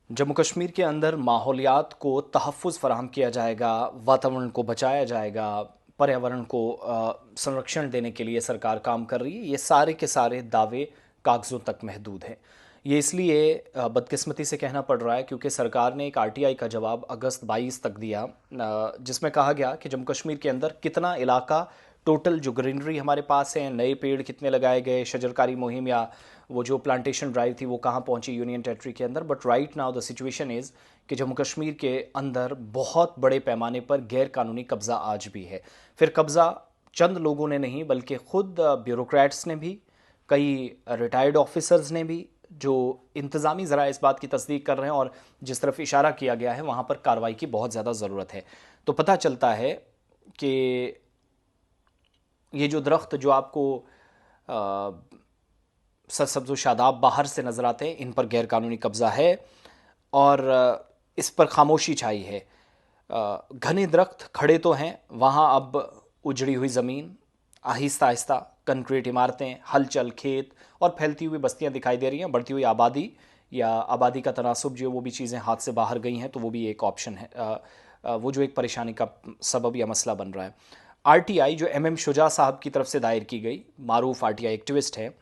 जम्मू कश्मीर के अंदर माहौलियात को तहफ़्फ़ुज़ फ़राहम किया जाएगा, वातावरण को बचाया जाएगा, पर्यावरण को संरक्षण देने के लिए सरकार काम कर रही है। ये सारे के सारे दावे कागज़ों तक महदूद हैं। ये इसलिए बदकिस्मती से कहना पड़ रहा है क्योंकि सरकार ने एक आरटीआई का जवाब अगस्त 22 तक दिया, जिसमें कहा गया कि जम्मू कश्मीर के अंदर कितना इलाका, टोटल जो ग्रीनरी हमारे पास है, नए पेड़ कितने लगाए गए, शजरकारी मुहिम या वो जो प्लांटेशन ड्राइव थी वो कहाँ पहुंची यूनियन टेरिटरी के अंदर। But right now the situation is कि जम्मू कश्मीर के अंदर बहुत बड़े पैमाने पर गैर कानूनी कब्ज़ा आज भी है। फिर कब्ज़ा चंद लोगों ने नहीं बल्कि ख़ुद ब्यूरोक्रेट्स ने भी, कई रिटायर्ड ऑफिसर्स ने भी, जो इंतज़ामी ज़रा इस बात की तस्दीक कर रहे हैं और जिस तरफ इशारा किया गया है वहाँ पर कार्रवाई की बहुत ज़्यादा ज़रूरत है। तो पता चलता है कि ये जो दरख्त जो आपको सरसब्ज़ व शादाब बाहर से नज़र आते हैं, इन पर गैरकानूनी कब्ज़ा है और इस पर खामोशी छाई है। घने दरख्त खड़े तो हैं, वहाँ अब उजड़ी हुई ज़मीन, आहिस्ता आहिस्ता कंक्रीट इमारतें, हलचल खेत और फैलती हुई बस्तियाँ दिखाई दे रही हैं। बढ़ती हुई आबादी या आबादी का तनासुब जो वो भी चीज़ें हाथ से बाहर गई हैं, तो वो भी एक ऑप्शन है, वो जो एक परेशानी का सबब या मसला बन रहा है। आरटीआई जो एमएम शुजा साहब की तरफ से दायर की गई, मारूफ आरटीआई एक्टिविस्ट है,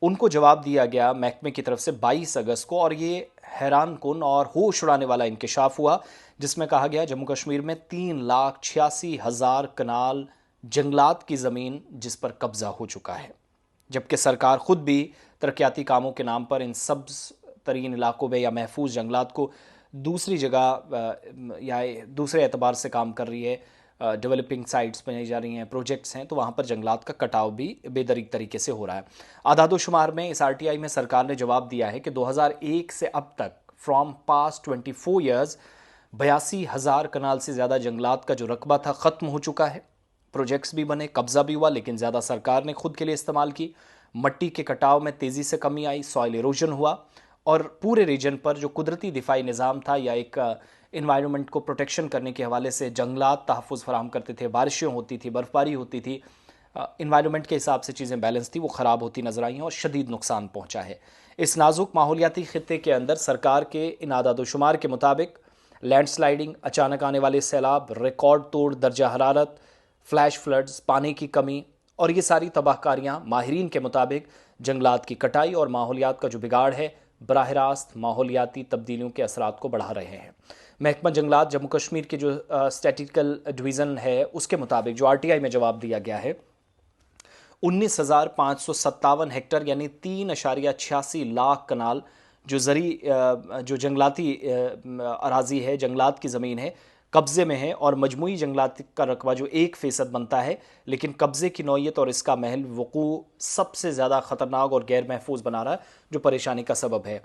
उनको जवाब दिया गया महकमे की तरफ से 22 अगस्त को, और ये हैरान कुन और होश उड़ाने वाला इंकशाफ हुआ, जिसमें कहा गया जम्मू कश्मीर में 3,86,000 कनाल जंगलात की ज़मीन जिस पर कब्ज़ा हो चुका है, जबकि सरकार ख़ुद भी तरक्याती कामों के नाम पर इन सब्ज़ तरीन इलाकों में या महफूज जंगलात को दूसरी जगह या दूसरे एतबार से काम कर रही है। डेवलपिंग साइट्स बनाई जा रही हैं, प्रोजेक्ट्स हैं, तो वहाँ पर जंगलात का कटाव भी बेदरीक तरीके से हो रहा है। आदादोशुमार में इस आरटीआई में सरकार ने जवाब दिया है कि 2001 से अब तक फ्रॉम पास्ट 24 ईयर्स 82,000 कनाल से ज़्यादा जंगलात का जो रकबा था ख़त्म हो चुका है। प्रोजेक्ट्स भी बने, कब्ज़ा भी हुआ, लेकिन ज़्यादा सरकार ने खुद के लिए इस्तेमाल की। मट्टी के कटाव में तेज़ी से कमी आई, सॉइल इरोजन हुआ और पूरे रीजन पर जो कुदरती दिफाई निज़ाम था या एक इन्वायरमेंट को प्रोटेक्शन करने के हवाले से जंगलात तहफ़्फ़ुज़ फराहम करते थे, बारिशें होती थी, बर्फ़बारी होती थी, इन्वायरमेंट के हिसाब से चीज़ें बैलेंस थी, वो ख़राब होती नज़र आई हैं और शदीद नुकसान पहुँचा है। इस नाजुक माहौलियाती ख़ित्ते के अंदर सरकार के इन आदादोशुमार के मुताबिक लैंडस्लाइडिंग, अचानक आने वाले सैलाब, रिकॉर्ड तोड़ दर्जा हरारत, फ्लैश फ्लड्स, पानी की कमी और ये सारी तबाहकारियाँ माहिरीन के मुताबिक जंगलात की कटाई और माहौलियात का जो बिगाड़ है बराह रास्त माहौलियाती तब्दीलियों के असरात को बढ़ा रहे हैं। महकमा जंगलात जम्मू कश्मीर के जो स्टैटिस्टिकल डिवीज़न है उसके मुताबिक जो आरटीआई में जवाब दिया गया है, 19,557 हेक्टर यानी 3.86 लाख कनाल जो जो जंगलाती अराजी है, जंगलात की ज़मीन है, कब्ज़े में है और मजमूई जंगलात का रकबा जो 1% बनता है, लेकिन कब्ज़े की नौयत और इसका महल वक़ू सबसे ज़्यादा ख़तरनाक और गैर महफूज बना रहा है, जो परेशानी का सबब है।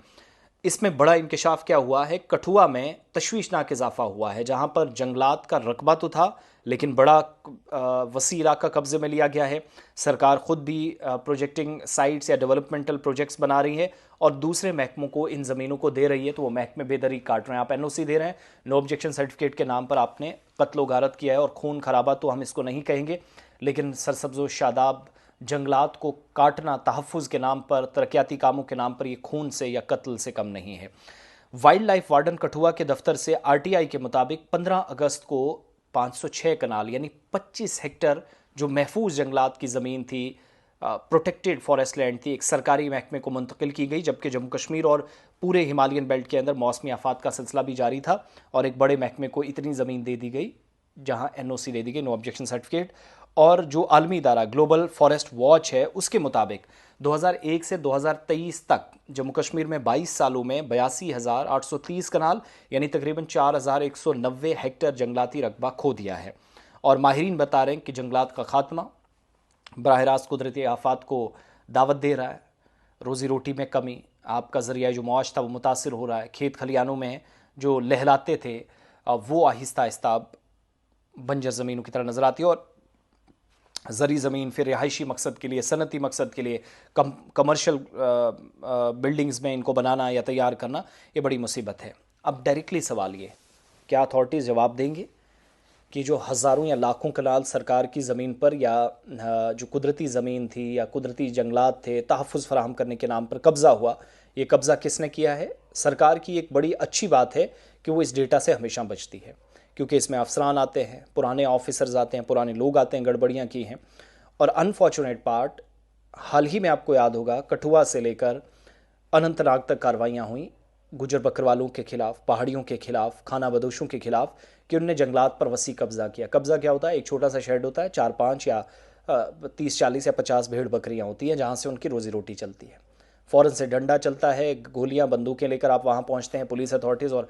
इसमें बड़ा इंकशाफ क्या हुआ है, कठुआ में तशवीशनाक इजाफा हुआ है, जहाँ पर जंगलात का रकबा तो था लेकिन बड़ा वसी इलाका कब्ज़े में लिया गया है। सरकार ख़ुद भी प्रोजेक्टिंग साइट्स या डेवलपमेंटल प्रोजेक्ट्स बना रही है और दूसरे महकमों को इन ज़मीनों को दे रही है, तो वो महकमे बेदरी काट रहे हैं। आप एनओसी दे रहे हैं, नो ऑब्जेक्शन सर्टिफिकेट के नाम पर आपने कत्ल गारत किया है और खून खराबा, तो हम इसको नहीं कहेंगे, लेकिन सरसब्ज़ शादाब जंगलात को काटना तहफ़्फ़ुज़ के नाम पर, तरक्याती कामों के नाम पर, ये खून से या कत्ल से कम नहीं है। वाइल्ड लाइफ वार्डन कठुआ के दफ्तर से आरटीआई के मुताबिक 15 अगस्त को 506 कनाल यानी 25 हेक्टर जो महफूज जंगलात की ज़मीन थी, प्रोटेक्टेड फॉरेस्ट लैंड थी, एक सरकारी महकमे को मुंतकिल की गई, जबकि जम्मू कश्मीर और पूरे हिमालयन बेल्ट के अंदर मौसमी आफात का सिलसिला भी जारी था और एक बड़े महकमे को इतनी ज़मीन दे दी गई जहां एनओसी दे दी गई, नो ऑब्जेक्शन सर्टिफिकेट। और जो आलमी इदारा ग्लोबल फॉरेस्ट वॉच है उसके मुताबिक 2001 से 2023 तक जम्मू कश्मीर में 22 सालों में 82,830 कनाल यानी तकरीबन 4,190 हेक्टर जंगलाती रकबा खो दिया है। और माहिरीन बता रहे हैं कि जंगलात का खात्मा बराह रास्त कुदरती आफात को दावत दे रहा है, रोज़ी रोटी में कमी, आपका ज़रिया जो मुआश था वो मुतासिर हो रहा है, खेत खलियानों में जो लहलाते थे वो आहिस्ता आहिस्ता बंजर ज़मीनों की तरह नज़र आती है और ज़री ज़मीन फिर रिहायशी मकसद के लिए, सनती मकसद के लिए, कमर्शियल बिल्डिंग्स में इनको बनाना या तैयार करना, ये बड़ी मुसीबत है। अब डायरेक्टली सवाल ये, क्या अथॉरिटीज़ जवाब देंगे कि जो हज़ारों या लाखों कनाल सरकार की ज़मीन पर या जो कुदरती ज़मीन थी या कुदरती जंगलात थे, तहफ़्फ़ुज़ फराहम करने के नाम पर कब्ज़ा हुआ, ये कब्ज़ा किसने किया है? सरकार की एक बड़ी अच्छी बात है कि वो इस डेटा से हमेशा बचती है, क्योंकि इसमें अफसरान आते हैं, पुराने ऑफिसर्स आते हैं, पुराने लोग आते हैं, गड़बड़ियाँ की हैं। और अनफॉर्चुनेट पार्ट, हाल ही में आपको याद होगा कठुआ से लेकर अनंतनाग तक कार्रवाइयाँ हुई गुजर बकरवालों के खिलाफ, पहाड़ियों के खिलाफ, खाना बदोशों के खिलाफ, कि उनने जंगलात पर वसी कब्जा किया। कब्जा क्या होता है? एक छोटा सा शेड होता है, 4-5 या 30-40 या 50 भेड़ बकरियां होती हैं, जहां से उनकी रोजी रोटी चलती है। फ़ौरन से डंडा चलता है, गोलियां बंदूकें लेकर आप वहां पहुंचते हैं, पुलिस अथॉरिटीज़ और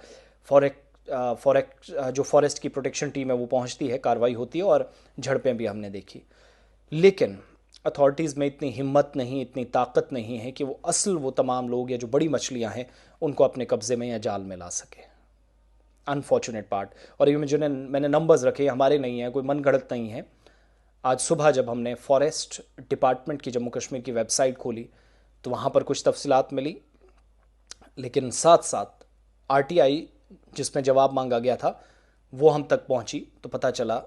जो फॉरेस्ट की प्रोटेक्शन टीम है वो पहुंचती है, कार्रवाई होती है और झड़पें भी हमने देखी। लेकिन अथॉरिटीज़ में इतनी हिम्मत नहीं, इतनी ताकत नहीं है कि वो तमाम लोग या जो बड़ी मछलियां हैं उनको अपने कब्ज़े में या जाल में ला सके। Unfortunate part. और ये जो मैंने नंबर्स रखे, हमारे नहीं हैं, कोई मन गढ़ंत नहीं है। आज सुबह जब हमने फॉरेस्ट डिपार्टमेंट की जम्मू कश्मीर की वेबसाइट खोली तो वहाँ पर कुछ तफसीलात मिली, लेकिन साथ साथ आरटीआई जिसमें जवाब मांगा गया था वो हम तक पहुँची तो पता चला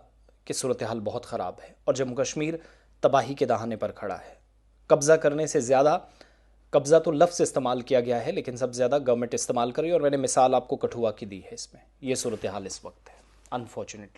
कि सूरत हाल बहुत ख़राब है और जम्मू कश्मीर तबाही के दहाने पर खड़ा है। कब्ज़ा करने से ज़्यादा, कब्ज़ा तो लफ्ज़ इस्तेमाल किया गया है लेकिन सबसे ज़्यादा गवर्नमेंट इस्तेमाल करी, और मैंने मिसाल आपको कठुआ की दी है। इसमें ये सूरत हाल इस वक्त है, अनफॉर्चुनेटली।